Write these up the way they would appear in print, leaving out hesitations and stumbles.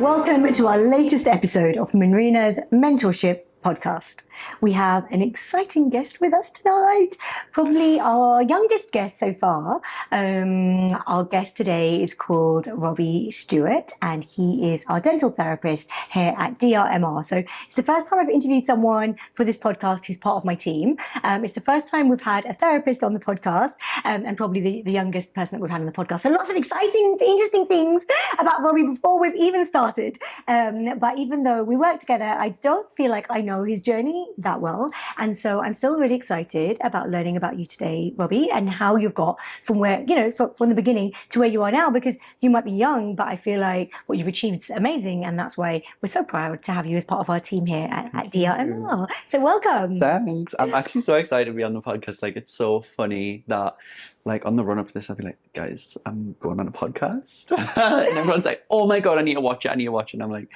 Welcome to our latest episode of Manrina's Mentorship podcast. We have an exciting guest with us tonight, probably our youngest guest so far. Our guest today is called Robbie Stewart, and he is our dental therapist here at DRMR. So it's the first time I've interviewed someone for this podcast who's part of my team. It's the first time we've had a therapist on the podcast, and probably the youngest person that we've had on the podcast. So lots of exciting, interesting things about Robbie before we've even started. But even though we work together, I don't feel like I know his journey that well, and so I'm still really excited about learning about you today, Robbie, and how you've got from where, from the beginning to where you are now, because you might be young, but I feel like what you've achieved is amazing, and that's why we're so proud to have you as part of our team here at DRMR. So welcome. Thanks. I'm actually so excited to be on the podcast. Like, it's so funny that, like, on the run up to this, I'll be like, guys, I'm going on a podcast. And everyone's like, oh my God, I need to watch it. And I'm like,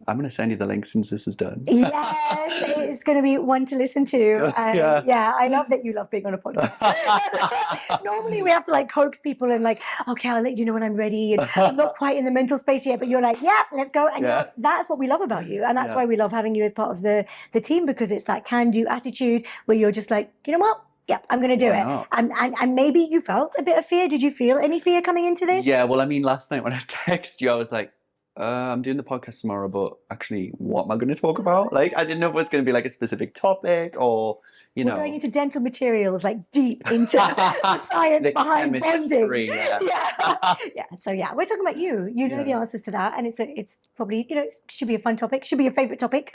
I'm going to send you the link since this is done. Yes, it's going to be one to listen to. Yeah, I love that you love being on a podcast. Normally we have to like coax people and like, okay, I'll let you know when I'm ready. And I'm not quite in the mental space yet, but you're like, yeah, let's go. And that's what we love about you. And that's why we love having you as part of the team, because it's that can-do attitude where you're just like, you know what? Yeah, I'm going to do it. And maybe you felt a bit of fear. Did you feel any fear coming into this? Yeah, well, I mean, last night when I texted you, I was like, I'm doing the podcast tomorrow, but actually, what am I going to talk about? Like, I didn't know if it was going to be like a specific topic or, We're going into dental materials, like deep into the science the behind bonding. Yeah. So we're talking about you. You know the answers to that, and it's probably it should be a fun topic. Should be your favourite topic.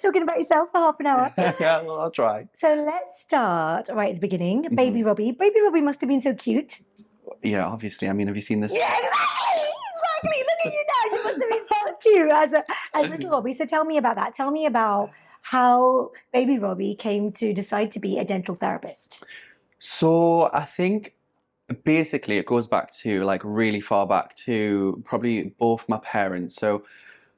Talking about yourself for half an hour. Yeah, well, I'll try. So let's start right at the beginning. Mm-hmm. Baby Robbie must have been so cute. Yeah, obviously. I mean, have you seen this? Yeah, exactly. Look at you now. You must have been so cute as little Robbie. So tell me about that. Tell me about how baby Robbie came to decide to be a dental therapist. So I think basically it goes back to like really far back to probably both my parents. So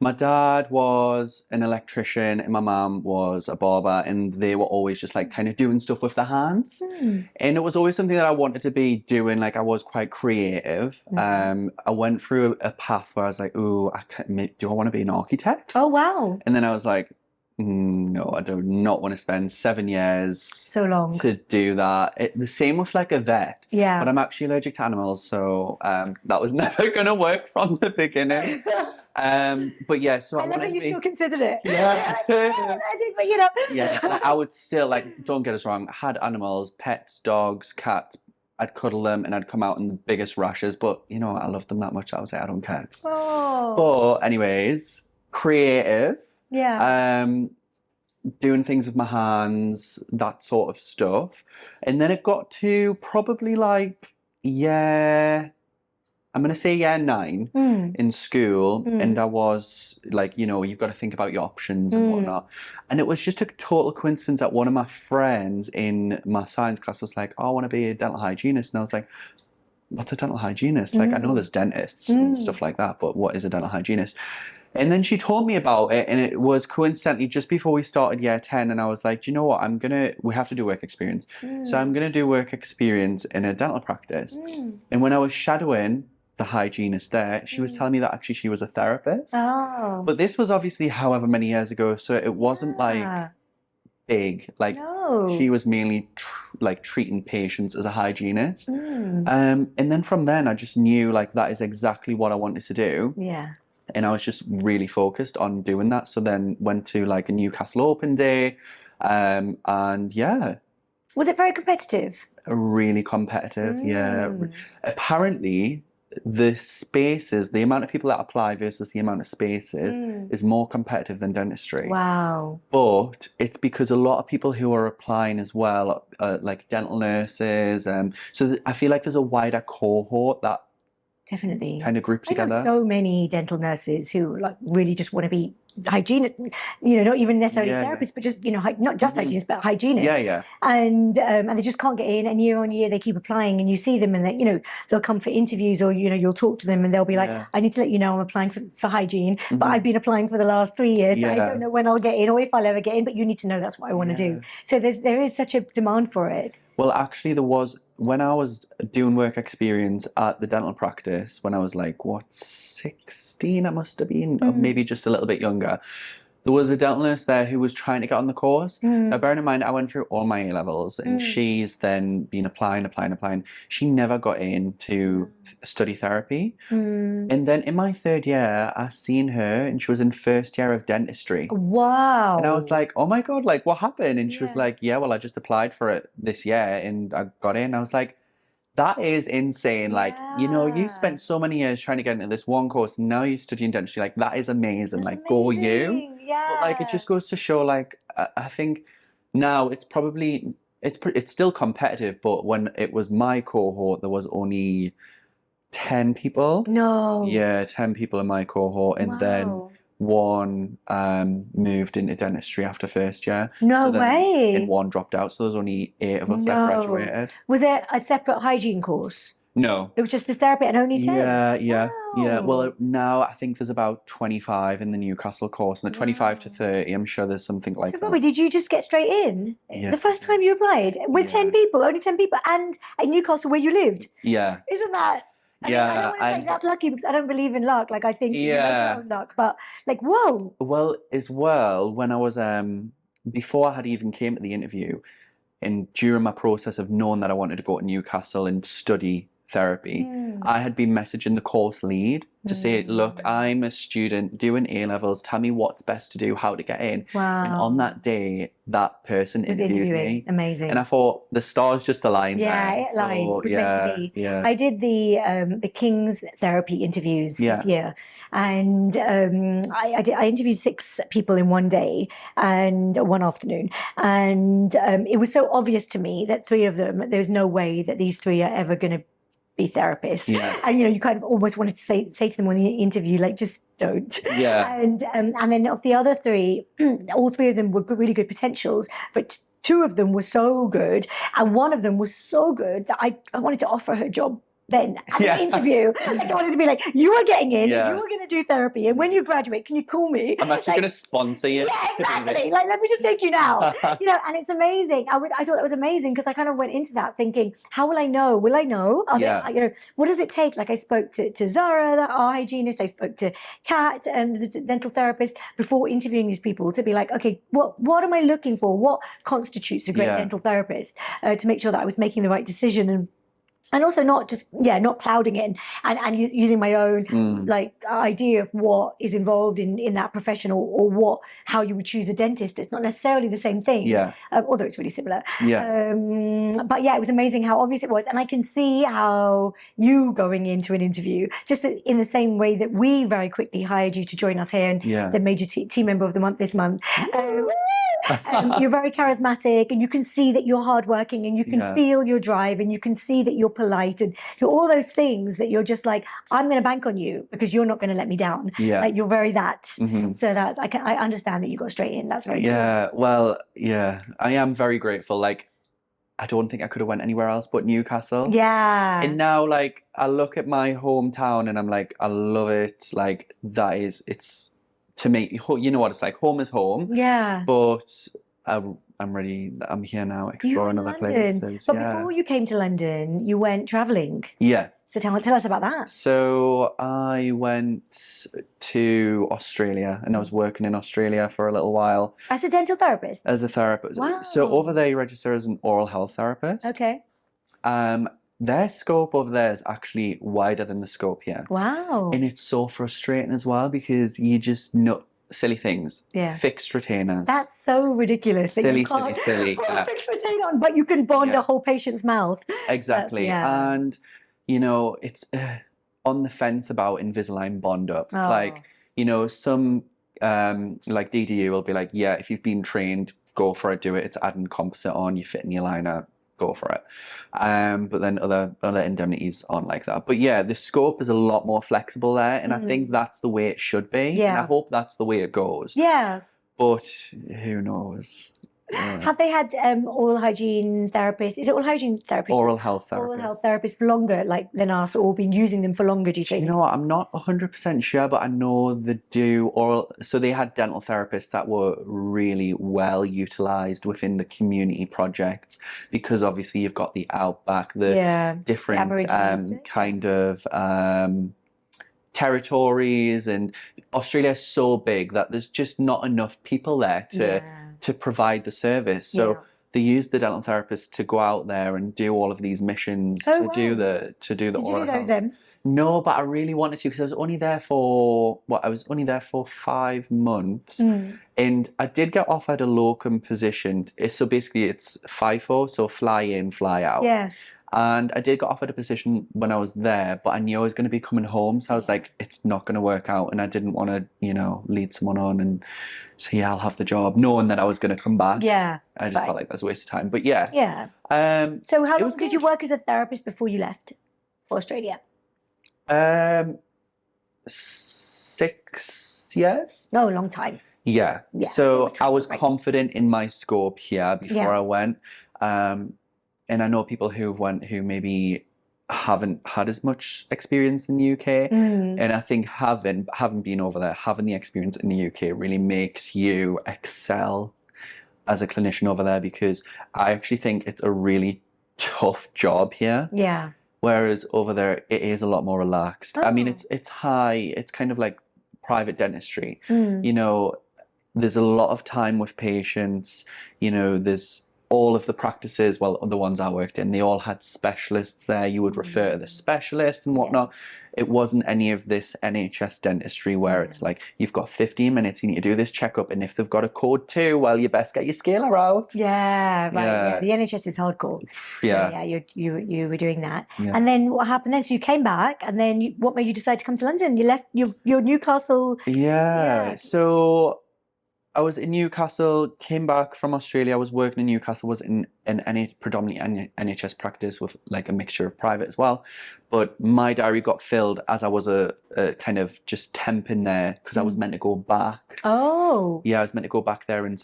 my dad was an electrician and my mum was a barber, and they were always just like kind of doing stuff with their hands. And it was always something that I wanted to be doing. Like, I was quite creative. I went through a path where I was like, do I want to be an architect? Oh, wow. And then I was like, no, I do not want to spend 7 years so long to do that. The same with like a vet. Yeah. But I'm actually allergic to animals, so that was never going to work from the beginning. But yeah, so I love that you still considered it. Yeah, I did, but Yeah, like, I would still, like, don't get us wrong, I had animals, pets, dogs, cats. I'd cuddle them and I'd come out in the biggest rashes, but I loved them that much that I was like, I don't care. Oh. But anyways, creative. Yeah. Doing things with my hands, that sort of stuff. And then it got to probably like I'm going to say year 9 in school. And I was like, you've got to think about your options and whatnot. And it was just a total coincidence that one of my friends in my science class was like, I want to be a dental hygienist. And I was like, what's a dental hygienist? Like, I know there's dentists and stuff like that, but what is a dental hygienist? And then she told me about it, and it was coincidentally just before we started year 10, and I was like, do you know what, we have to do work experience. So I'm going to do work experience in a dental practice. And when I was shadowing the hygienist there, she was telling me that actually she was a therapist. Oh. But this was obviously however many years ago, so it wasn't like big. Like, she was mainly treating patients as a hygienist. And then from then I just knew like that is exactly what I wanted to do. Yeah. And I was just really focused on doing that. So then went to like a Newcastle open day. And yeah. Was it very competitive? Really competitive, yeah. Apparently, the amount of people that apply versus the amount of spaces is more competitive than dentistry. Wow. But it's because a lot of people who are applying as well, like dental nurses. So I feel like there's a wider cohort that definitely kind of group together. I know so many dental nurses who like really just want to be hygienists, not even necessarily therapists, but just not just hygienists, but hygienists. And they just can't get in, and year on year they keep applying, and you see them, and they, they'll come for interviews, or you'll talk to them, and they'll be like, I need to let you know I'm applying for hygiene, but I've been applying for the last 3 years, so I don't know when I'll get in or if I'll ever get in, but you need to know that's what I want to do. So there is such a demand for it. Well, actually, there was when I was doing work experience at the dental practice, when I was like, what, 16 I must have been, or maybe just a little bit younger, there was a dental nurse there who was trying to get on the course. Now, bearing in mind, I went through all my A-levels, and she's then been applying. She never got in to study therapy. And then in my third year, I seen her, and she was in first year of dentistry. Wow. And I was like, oh my God, like, what happened? And she was like, yeah, well, I just applied for it this year, and I got in. I was like, that is insane. Like, you know, you spent so many years trying to get into this one course, and now you're studying dentistry. Like, that is amazing. That's like, go you. Yeah. But like, it just goes to show, like, I think now it's probably, it's still competitive, but when it was my cohort, there was only 10 people. No. Yeah, 10 people in my cohort. And then one moved into dentistry after first year. No way. And one dropped out. So there was only 8 of us that graduated. Was it a separate hygiene course? No. It was just this therapy and only 10? Yeah. Well, now I think there's about 25 in the Newcastle course, and at 25 to 30, I'm sure there's something like so, that. Robbie, did you just get straight in? Yeah. The first time you applied? With 10 people, only 10 people, and at Newcastle where you lived? Yeah. Isn't that... I don't want to say that's lucky, because I don't believe in luck. Like, I think you make your own luck. But, like, whoa. Well, as well, when I was... before I had even came to the interview, and during my process of knowing that I wanted to go to Newcastle and study therapy, I had been messaging the course lead to say, look, I'm a student doing A-levels, tell me what's best to do, how to get in. Wow. And on that day, that person interviewed me. Amazing. And I thought, the stars just aligned there. It aligned. It was meant to be. Yeah. I did the King's therapy interviews this year. And I interviewed 6 people in one day and one afternoon. And it was so obvious to me that 3 of them, there's no way that these 3 are ever going to be therapists. And you know, you kind of almost wanted to say to them on the interview, like, just don't. And then of the other 3, all 3 of them were really good potentials, but 2 of them were so good, and one of them was so good that I wanted to offer her a job then at the interview. Like, I wanted to be like, you are getting in, you are going to do therapy, and when you graduate, can you call me? I'm actually going to sponsor you. Yeah, exactly. Like, let me just take you now. You know, and it's amazing. I thought that was amazing, because I kind of went into that thinking, how will I know? Will I know? You know, what does it take? Like, I spoke to Zara, our hygienist. I spoke to Kat, and the dental therapist, before interviewing these people, to be like, okay, what am I looking for? What constitutes a great dental therapist? To make sure that I was making the right decision, and also not just, not clouding it and using my own like idea of what is involved in that profession, or how you would choose a dentist. It's not necessarily the same thing, although it's really similar. But it was amazing how obvious it was. And I can see how you going into an interview, just in the same way that we very quickly hired you to join us here and then made you team member of the month this month. You're very charismatic, and you can see that you're hardworking, and you can feel your drive, and you can see that you're polite, and you're all those things that you're just like, I'm going to bank on you because you're not going to let me down. Like, you're very that. So that's, I understand that you got straight in. That's very cool. Well, I am very grateful. Like, I don't think I could have went anywhere else but Newcastle. And now, like, I look at my hometown and I'm like, I love it. Like, it's to me, you know what it's like. Home is home. But I'm here now, exploring other places. But before you came to London, you went travelling. So tell us about that. So I went to Australia, and I was working in Australia for a little while. As a dental therapist? As a therapist. Wow. So over there, you register as an oral health therapist. Okay. Their scope over there is actually wider than the scope here. Wow. And it's so frustrating as well, because you just know silly things. Fixed retainers. That's so ridiculous. Silly. Put a fixed retainer on, but you can bond a whole patient's mouth. Exactly. And, you know, it's on the fence about Invisalign bond-ups. Like, you know, some, like DDU will be like, if you've been trained, go for it, do it. It's adding composite on, you fit in your liner, go for it. But then other indemnities aren't like that. But the scope is a lot more flexible there, and I think that's the way it should be. And I hope that's the way it goes. But who knows? Have they had oral hygiene therapists? Is it oral hygiene therapists? Oral health therapists. Oral health therapists for longer, like than us, or been using them for longer, do you think? You know what? I'm not 100% sure, but I know they do oral. So they had dental therapists that were really well utilized within the community projects, because obviously you've got the outback, the different kind of territories, and Australia is so big that there's just not enough people there to provide the service. So they use the dental therapists to go out there and do all of these missions to do the Did you do those then? No, but I really wanted to, because I was only there for 5 months, and I did get offered a locum position. So basically, it's FIFO, so fly in, fly out. Yeah. And I did get offered a position when I was there, but I knew I was going to be coming home, so I was like, it's not going to work out, and I didn't want to, lead someone on and say, yeah, I'll have the job, knowing that I was going to come back. Yeah. I just felt like that was a waste of time. But yeah. Yeah. So how long did you work as a therapist before you left for Australia? 6 years. Oh, a long time. Yeah. So I was confident in my scope here before I went. And I know people who maybe haven't had as much experience in the UK. And I think having been over there, having the experience in the UK really makes you excel as a clinician over there, because I actually think it's a really tough job here. Yeah. Whereas over there, it is a lot more relaxed. I mean, it's high. It's kind of like private dentistry. There's a lot of time with patients. There's all of the practices, well, the ones I worked in, they all had specialists there. You would refer to the specialist and whatnot. It wasn't any of this NHS dentistry where it's like, you've got 15 minutes, you need to do this checkup, and if they've got a code 2, well, you best get your scaler out. Yeah, right. Yeah. The NHS is hardcore. Yeah. So, yeah, you were doing that. Yeah. And then what happened then? So you came back, and then what made you decide to come to London? You left your Newcastle. Yeah. So I was in Newcastle, came back from Australia. I was working in Newcastle, was in an predominantly NHS practice with like a mixture of private as well. But my diary got filled as I was a kind of just temp in there, because I was meant to go back. Oh. Yeah, I was meant to go back there in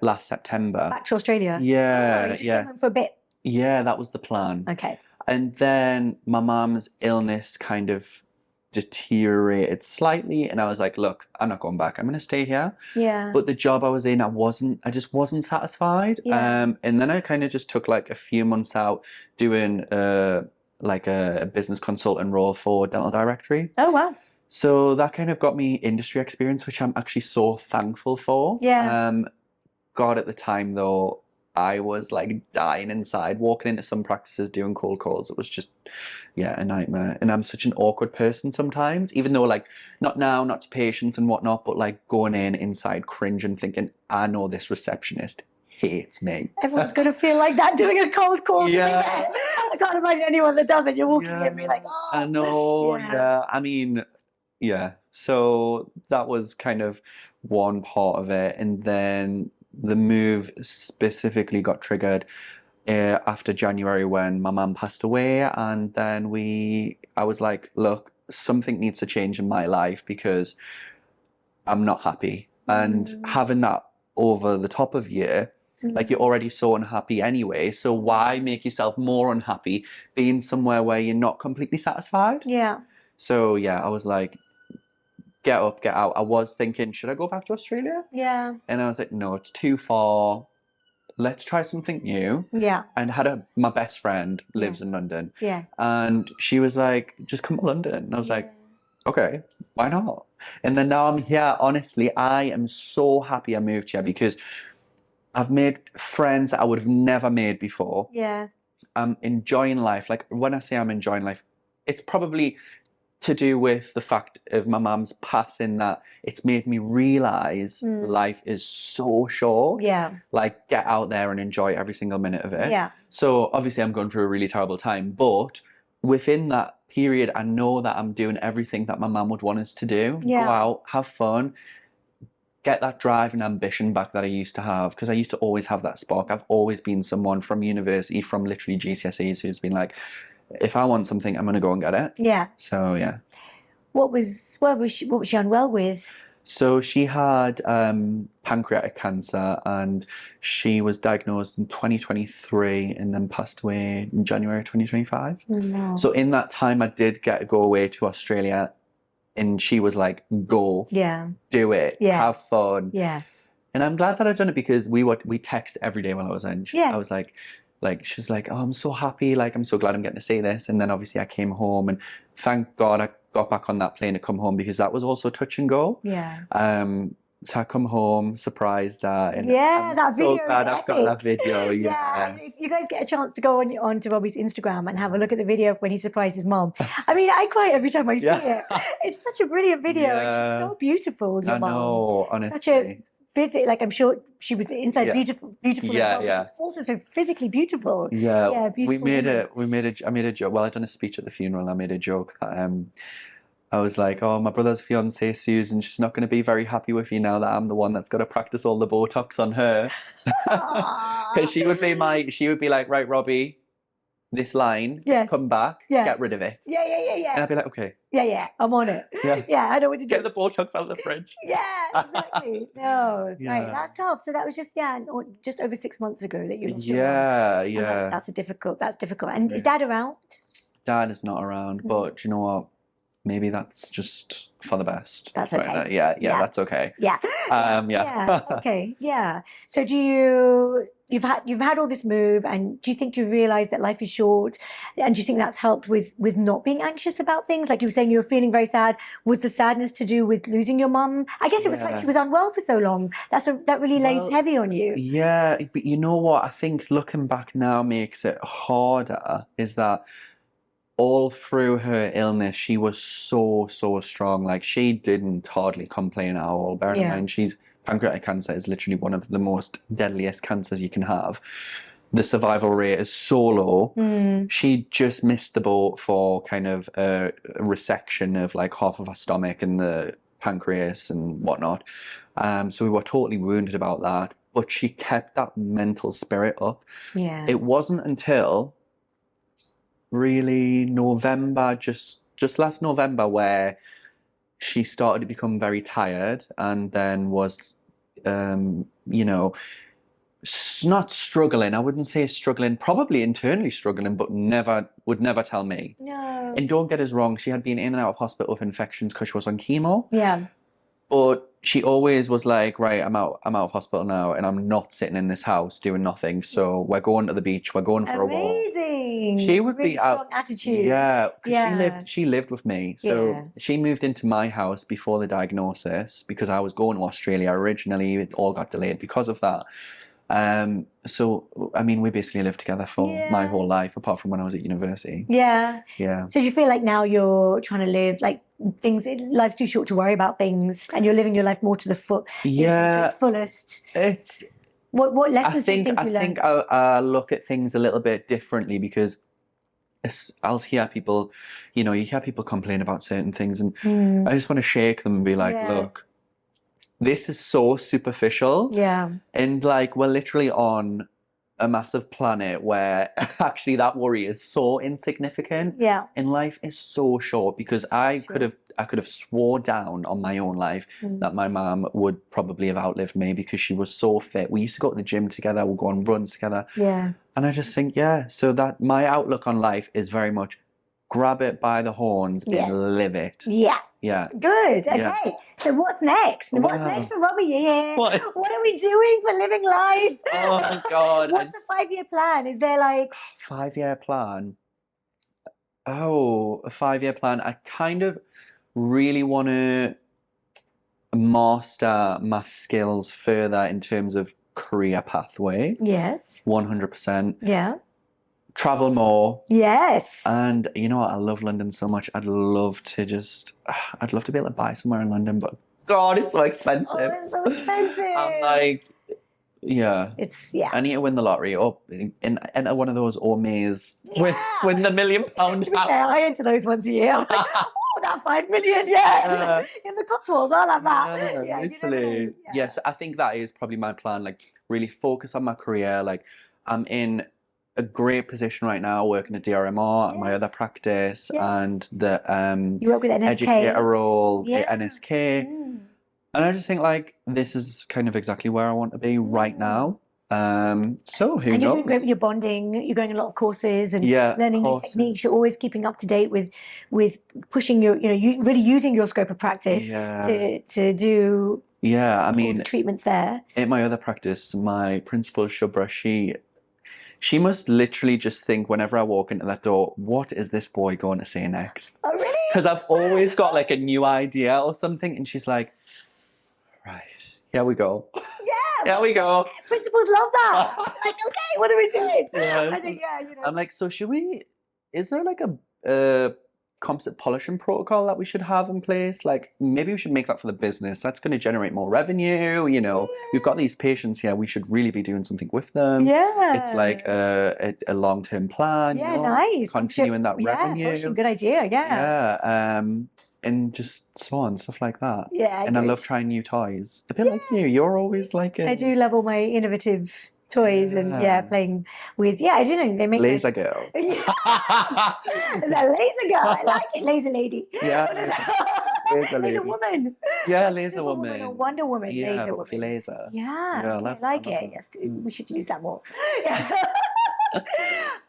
last September. Back to Australia? Yeah. Oh, you just went for a bit? Yeah, that was the plan. Okay. And then my mum's illness kind of deteriorated slightly, and I was like, look, I'm not going back, I'm going to stay here. Yeah. But the job I was in, I just wasn't satisfied. And then I kind of just took like a few months out doing like a business consultant role for Dental Directory. Oh wow. So that kind of got me industry experience, which I'm actually so thankful for. Yeah. God, at the time though, I was like dying inside, walking into some practices doing cold calls. It was just, a nightmare. And I'm such an awkward person sometimes, even though like, not now, not to patients and whatnot, but like going in inside cringe and thinking, I know this receptionist hates me. Everyone's going to feel like that doing a cold call. Yeah. I can't imagine anyone that doesn't. You're walking in and be like, oh. I know, I mean, so that was kind of one part of it. And then the move specifically got triggered after January when my mum passed away, and then I was like, look, something needs to change in my life because I'm not happy. And having that over the top of you, like you're already so unhappy anyway, so why make yourself more unhappy being somewhere where you're not completely satisfied? Yeah. So I was like, get up, get out. I was thinking, should I go back to Australia? Yeah. And I was like, no, it's too far. Let's try something new. Yeah. And my best friend lives in London. Yeah. And she was like, just come to London. And I was like, okay, why not? And then now I'm here. Honestly, I am so happy I moved here because I've made friends that I would have never made before. Yeah. I'm enjoying life. Like when I say I'm enjoying life, it's probably to do with the fact of my mum's passing that it's made me realize life is so short. Yeah. Like get out there and enjoy every single minute of it. Yeah. So obviously I'm going through a really terrible time, but within that period, I know that I'm doing everything that my mum would want us to do. Yeah. Go out, have fun, get that drive and ambition back that I used to have, because I used to always have that spark. I've always been someone from university, from literally GCSEs, who's been like, if I want something, I'm going to go and get it. Yeah. So, yeah. What was she unwell with? So she had pancreatic cancer, and she was diagnosed in 2023 and then passed away in January 2025. No. So in that time, I did get to go away to Australia, and she was like, "Go, do it, have fun." And I'm glad that I've done it, because we text every day while I was in. I was like, she's like, "Oh, I'm so happy. Like, I'm so glad I'm getting to say this." And then obviously I came home, and thank God I got back on that plane to come home, because that was also touch and go. So I come home, surprised her, and I'm that so video glad is I've got that video. If you guys get a chance to go onto Robbie's Instagram and have a look at the video of when he surprised his mom. I mean, I cry every time I see it. It's such a brilliant video, and she's so beautiful, your mom. I know, honestly. Such a like, I'm sure she was inside beautiful as well, but she's also so physically beautiful. Beautiful. I made a joke. Well, I done a speech at the funeral, and I made a joke that I was like, "Oh, my brother's fiance Susan, she's not going to be very happy with you now that I'm the one that's got to practice all the Botox on her." Because she would be like, "Right, Robbie, this line, come back, get rid of it." And I'd be like, "Okay." I'm on it. I know what to do. Get the Botox out of the fridge. Exactly. No, right, that's tough. So that was just over 6 months ago that you lost your mom. And that's difficult. And is Dad around? Dad is not around, but you know what? Maybe that's just for the best. That's okay. Right? That's okay. Okay. So you've had all this move, and do you think you realize that life is short, and do you think that's helped with not being anxious about things? Like you were saying, you were feeling very sad. Was the sadness to do with losing your mum? I guess it was like she was unwell for so long. That really lays heavy on you. Yeah, but you know what? I think looking back now makes it harder, is that all through her illness, she was so strong. Like, she didn't hardly complain at all. Bearing in mind, pancreatic cancer is literally one of the most deadliest cancers you can have. The survival rate is so low. She just missed the boat for kind of a resection of like half of her stomach and the pancreas and whatnot. So we were totally wounded about that. But she kept that mental spirit up. It wasn't until really November, just last November, where she started to become very tired, and then was not struggling. I wouldn't say struggling, probably internally struggling, but would never tell me. No. And don't get us wrong, she had been in and out of hospital with infections because she was on chemo. But she always was like, "Right, I'm out of hospital now, and I'm not sitting in this house doing nothing. So we're going to the beach. We're going for a walk." Amazing. She would really be strong out. attitude. Because she lived with me. So she moved into my house before the diagnosis, because I was going to Australia originally. It all got delayed because of that. So I mean, we basically lived together for my whole life, apart from when I was at university. So you feel like now you're trying to live like life's too short to worry about things, and you're living your life more to the to its fullest. It's what lessons do you think you learned? I think I look at things a little bit differently, because I'll hear people, you hear people complain about certain things, and I just want to shake them and be like, "Look, this is so superficial." And like, we're literally on a massive planet where actually that worry is so insignificant. And life is so short, because I could have swore down on my own life that my mom would probably have outlived me, because she was so fit. We used to go to the gym together, we'd go on runs together. And I just think, so that my outlook on life is very much grab it by the horns and live it. Good. Okay. So what's next? What's next for Robbie here? What are we doing for living life? Oh God. What's the 5-year plan? Is there like 5-year plan? Oh, a 5-year plan. I kind of really want to master my skills further in terms of career pathway. 100%. Travel more. And you know what? I love London so much. I'd love to be able to buy somewhere in London, but God, it's so expensive. Oh, it's so expensive. I'm like, I need to win the lottery, or enter one of those Omaze with win the £1 million. To be fair, I enter those once a year. I'm like, oh, that 5 million, in the Cotswolds, I'll have that. Literally. Yes, I think that is probably my plan. Like, really focus on my career. Like, I'm in a great position right now, working at DRMR at my other practice, and the you work with NSK. educator role at NSK. And I just think like this is kind of exactly where I want to be right now. So who And you're knows? doing great with your bonding. You're going a lot of courses and Yeah, learning new techniques. You're always keeping up to date with pushing your, you really using your scope of practice to do I all mean, the treatments there. in my other practice, my principal Shubra, she must literally just think whenever I walk into that door, what is this boy going to say next? Oh, really? Because I've always got like a new idea or something, and she's like, right, here we go. Yeah, here we go. Principals love that. Like, okay, what are we doing? Yeah. I think, you know. I'm like, so is there like a composite polishing protocol that we should have in place? Like, maybe we should make that for the business. That's going to generate more revenue. You know, we've got these patients here. We should really be doing something with them. Yeah. It's like a long-term plan. Yeah, you know, nice. continuing that revenue. Polishing, good idea. Yeah. Yeah. And just so on, stuff like that. Yeah. And I love trying new toys. A bit like you. You're always like I do love all my innovative toys and playing with I don't know, they make laser girl. The laser girl, I like it. Laser lady. Yeah. Laser woman. Yeah, laser woman. Or Wonder Woman. Yeah, laser woman. Laser. Yeah, okay, I like it. Yes, we should use that more.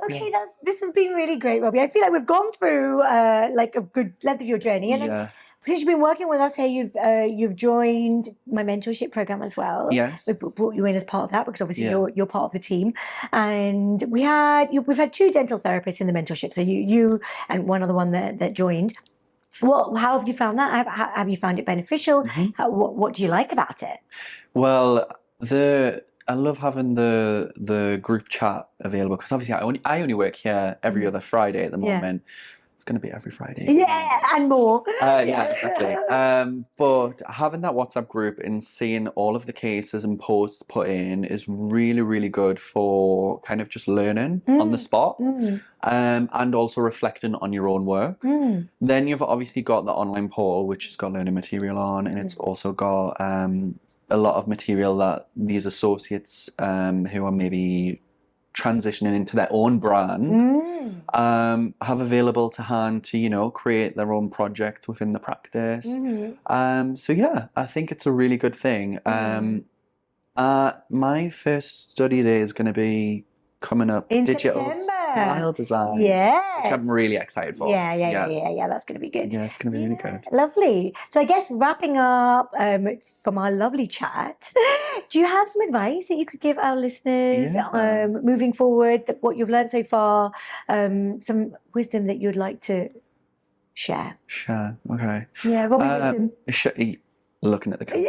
Okay, this has been really great, Robbie. I feel like we've gone through like a good length of your journey, and then, since you've been working with us here, you've joined my mentorship program as well. Yes, we brought you in as part of that because obviously you're part of the team, and we've had 2 dental therapists in the mentorship. So you and one other one that joined. How have you found that? Have you found it beneficial? What do you like about it? Well, I love having the group chat available because obviously I only work here every other Friday at the moment. It's going to be every Friday. Yeah, and more. Yeah, exactly. But having that WhatsApp group and seeing all of the cases and posts put in is really, really good for kind of just learning on the spot and also reflecting on your own work. Then you've obviously got the online portal, which has got learning material on, and it's also got a lot of material that these associates who are maybe transitioning into their own brand have available to hand to create their own projects within the practice. So yeah, I think it's a really good thing. My first study day is going to be coming up in digital September. Smile design, which I'm really excited for. Yeah, that's going to be good. Yeah, it's going to be really good. Lovely. So I guess wrapping up from our lovely chat, do you have some advice that you could give our listeners moving forward, what you've learned so far, some wisdom that you'd like to share? Okay. Yeah, Robbie wisdom. Looking at the camera.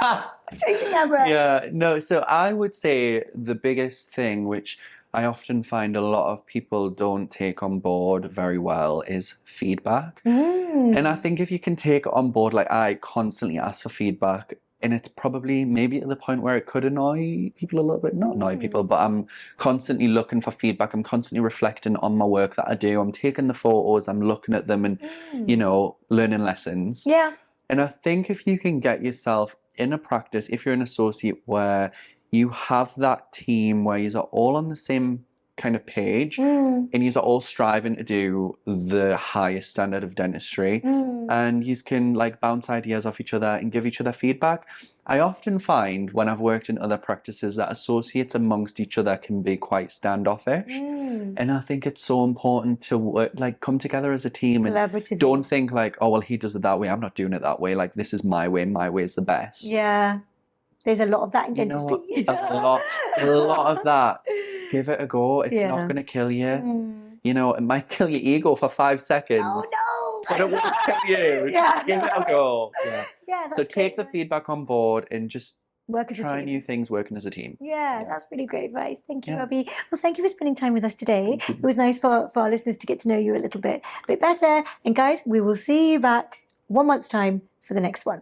Yeah! Straight to camera. Yeah, no, so I would say the biggest thing, which I often find a lot of people don't take on board very well, is feedback. And I think if you can take it on board, like I constantly ask for feedback, and it's probably maybe at the point where it could annoy people a little bit, not annoy people, but I'm constantly looking for feedback. I'm constantly reflecting on my work that I do. I'm taking the photos, I'm looking at them and, learning lessons. Yeah. And I think if you can get yourself in a practice, if you're an associate where you have that team where you're all on the same kind of page and you're all striving to do the highest standard of dentistry and you can like bounce ideas off each other and give each other feedback. I often find when I've worked in other practices that associates amongst each other can be quite standoffish. And I think it's so important to work, like come together as a team and don't think like, oh, well, he does it that way, I'm not doing it that way. Like this is my way is the best. Yeah. There's a lot of that in dentistry. A lot of that. Give it a go. It's not going to kill you. It might kill your ego for 5 seconds. Oh no! But it won't kill you. Give it a go. So take the feedback on board and just try new things working as a team. Yeah, that's really great advice. Thank you, Robbie. Well, thank you for spending time with us today. It was nice for our listeners to get to know you a little bit better. And guys, we will see you back 1 month's time for the next one.